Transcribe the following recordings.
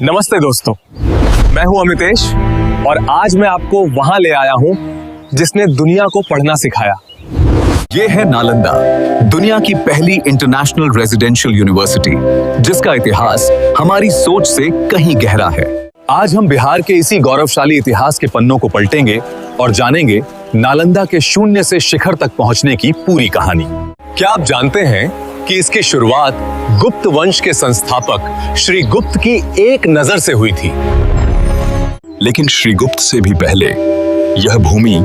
नमस्ते दोस्तों, मैं हूं अमितेश और आज मैं आपको वहां ले आया हूं जिसने दुनिया को पढ़ना सिखाया। ये है नालंदा, दुनिया की पहली इंटरनेशनल रेजिडेंशियल यूनिवर्सिटी, जिसका इतिहास हमारी सोच से कहीं गहरा है। आज हम बिहार के इसी गौरवशाली इतिहास के पन्नों को पलटेंगे और जानेंगे नालंदा के शून्य से शिखर तक पहुंचने की पूरी कहानी। क्या आप जानते हैं कि इसकी शुरुआत गुप्त वंश के संस्थापक श्री गुप्त की एक नजर से हुई थी। लेकिन श्री गुप्त से भी पहले यह भूमि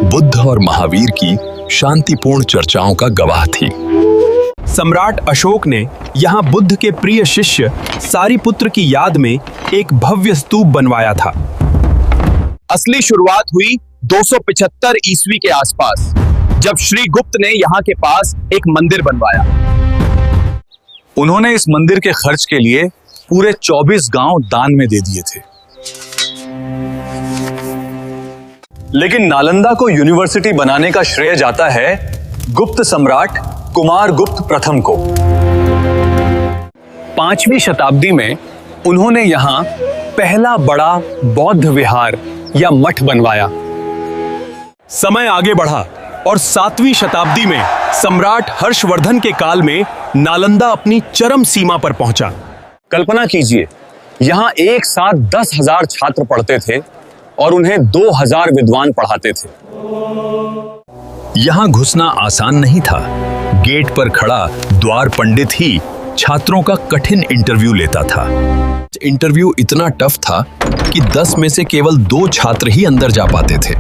बुद्ध और महावीर की शांतिपूर्ण चर्चाओं का गवाह थी। सम्राट अशोक ने यहाँ बुद्ध के प्रिय शिष्य सारिपुत्र की याद में एक भव्य स्तूप बनवाया था। असली शुरुआत हुई 275 ईस्वी के आसपास, जब श्री गुप्त ने यहाँ के पास एक मंदिर बनवाया। उन्होंने इस मंदिर के खर्च के लिए पूरे 24 गांव दान में दे दिए थे। लेकिन नालंदा को यूनिवर्सिटी बनाने का श्रेय जाता है गुप्त सम्राट कुमार गुप्त प्रथम को। 5वीं शताब्दी में उन्होंने यहां पहला बड़ा बौद्ध विहार या मठ बनवाया। समय आगे बढ़ा और 7वीं शताब्दी में सम्राट हर्षवर्धन के काल में नालंदा अपनी चरम सीमा पर पहुंचा। कल्पना कीजिए, यहां एक साथ 10,000 छात्र पढ़ते थे और उन्हें 2,000 विद्वान पढ़ाते थे। यहां घुसना आसान नहीं था। गेट पर खड़ा द्वार पंडित ही छात्रों का कठिन इंटरव्यू लेता था। इंटरव्यू इतना टफ था कि 10 में से केवल 2 छात्र ही अंदर जा पाते थे।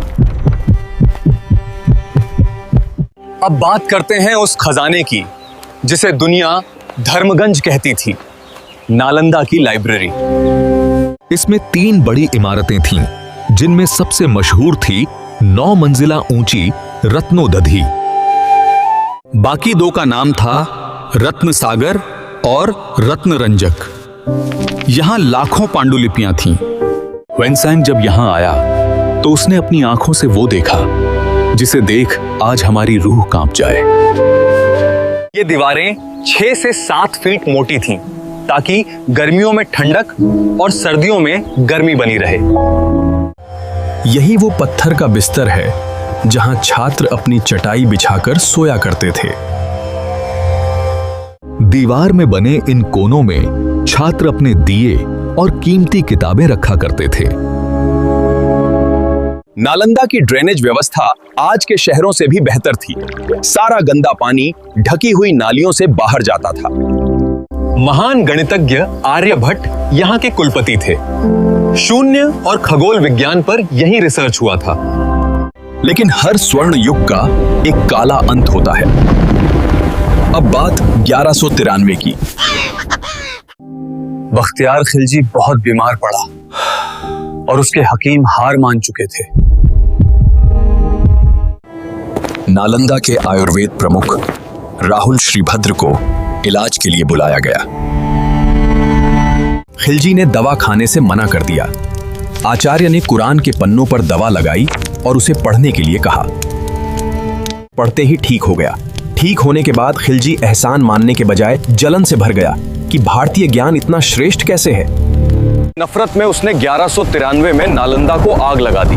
अब बात करते हैं उस खजाने की जिसे दुनिया धर्मगंज कहती थी, नालंदा की लाइब्रेरी। इसमें 3 बड़ी इमारतें थीं, जिनमें सबसे मशहूर थी 9 मंजिला ऊंची रत्नोदधि। बाकी 2 का नाम था रत्न सागर और रत्नरंजक। यहां लाखों पांडुलिपियां थीं। वेनसैंग जब यहां आया तो उसने अपनी आंखों से वो देखा जिसे देख आज हमारी रूह कांप जाए। ये दीवारें 6 से 7 फीट मोटी थीं, ताकि गर्मियों में ठंडक और सर्दियों में गर्मी बनी रहे। यही वो पत्थर का बिस्तर है जहां छात्र अपनी चटाई बिछाकर सोया करते थे। दीवार में बने इन कोनों में छात्र अपने दिए और कीमती किताबें रखा करते थे। नालंदा की ड्रेनेज व्यवस्था आज के शहरों से भी बेहतर थी। सारा गंदा पानी ढकी हुई नालियों से बाहर जाता था। महान गणितज्ञ आर्यभट्ट यहाँ के कुलपति थे। शून्य और खगोल विज्ञान पर यही रिसर्च हुआ था। लेकिन हर स्वर्ण युग का एक काला अंत होता है। अब बात 1193 की। बख्तियार खिलजी बहुत बीमार पड़ा और उसके हकीम हार मान चुके थे। नालंदा के आयुर्वेद प्रमुख राहुल श्रीभद्र को इलाज के लिए बुलाया गया। खिलजी ने दवा खाने से मना कर दिया। आचार्य ने कुरान के पन्नों पर दवा लगाई और उसे पढ़ने के लिए कहा। पढ़ते ही ठीक हो गया। ठीक होने के बाद खिलजी एहसान मानने के बजाय जलन से भर गया कि भारतीय ज्ञान इतना श्रेष्ठ कैसे है। नफरत में उसने 1193 में नालंदा को आग लगा दी।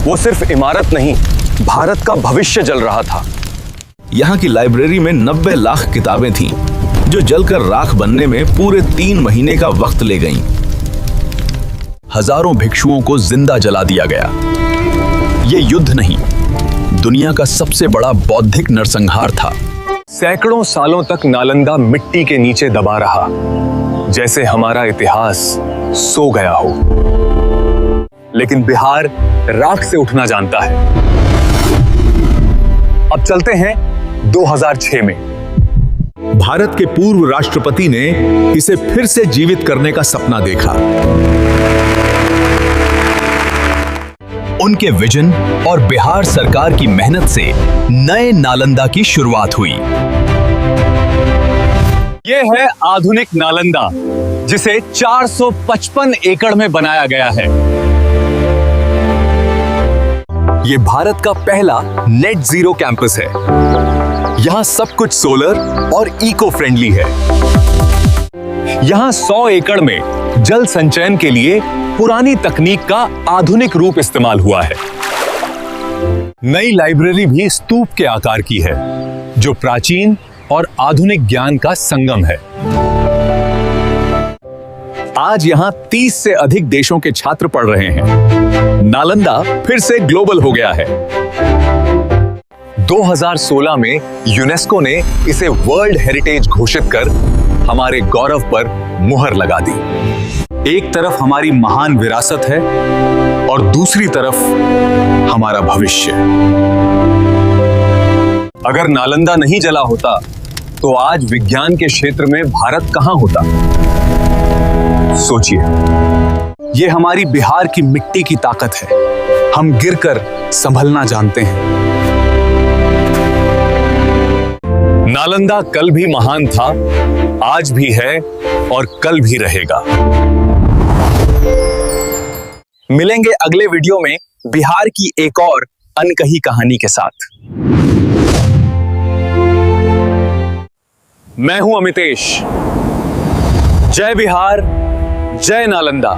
वो सिर्फ इमारत नहीं, भारत का भविष्य जल रहा था। यहाँ की लाइब्रेरी में 90 लाख किताबें थीं, जो जलकर राख बनने में पूरे 3 महीने का वक्त ले गईं। हजारों भिक्षुओं को जिंदा जला दिया गया। ये युद्ध नहीं, दुनिया का सबसे बड़ा बौद्धिक नरसंहार था। सैकड़ों सालों तक नालंदा मिट्टी के नीचे दबा रहा, जैसे हमारा इतिहास सो गया हो। लेकिन बिहार राख से उठना जानता है। अब चलते हैं 2006 में। भारत के पूर्व राष्ट्रपति ने इसे फिर से जीवित करने का सपना देखा। उनके विजन और बिहार सरकार की मेहनत से नए नालंदा की शुरुआत हुई। यह है आधुनिक नालंदा, जिसे 455 एकड़ में बनाया गया है। यह भारत का पहला नेट जीरो कैंपस है। यहां सब कुछ सोलर और इको फ्रेंडली है। यहां 100 एकड़ में जल संचयन के लिए पुरानी तकनीक का आधुनिक रूप इस्तेमाल हुआ है। नई लाइब्रेरी भी स्तूप के आकार की है, जो प्राचीन और आधुनिक ज्ञान का संगम है। आज यहां 30 से अधिक देशों के छात्र पढ़ रहे हैं। नालंदा फिर से ग्लोबल हो गया है। 2016 में यूनेस्को ने इसे वर्ल्ड हेरिटेज घोषित कर हमारे गौरव पर मुहर लगा दी। एक तरफ हमारी महान विरासत है और दूसरी तरफ हमारा भविष्य। अगर नालंदा नहीं जला होता तो आज विज्ञान के क्षेत्र में भारत कहां होता? सोचिए, यह हमारी बिहार की मिट्टी की ताकत है। हम गिरकर संभलना जानते हैं। नालंदा कल भी महान था, आज भी है और कल भी रहेगा। मिलेंगे अगले वीडियो में बिहार की एक और अनकही कहानी के साथ। मैं हूं अमितेश। जय बिहार, जय नालंदा।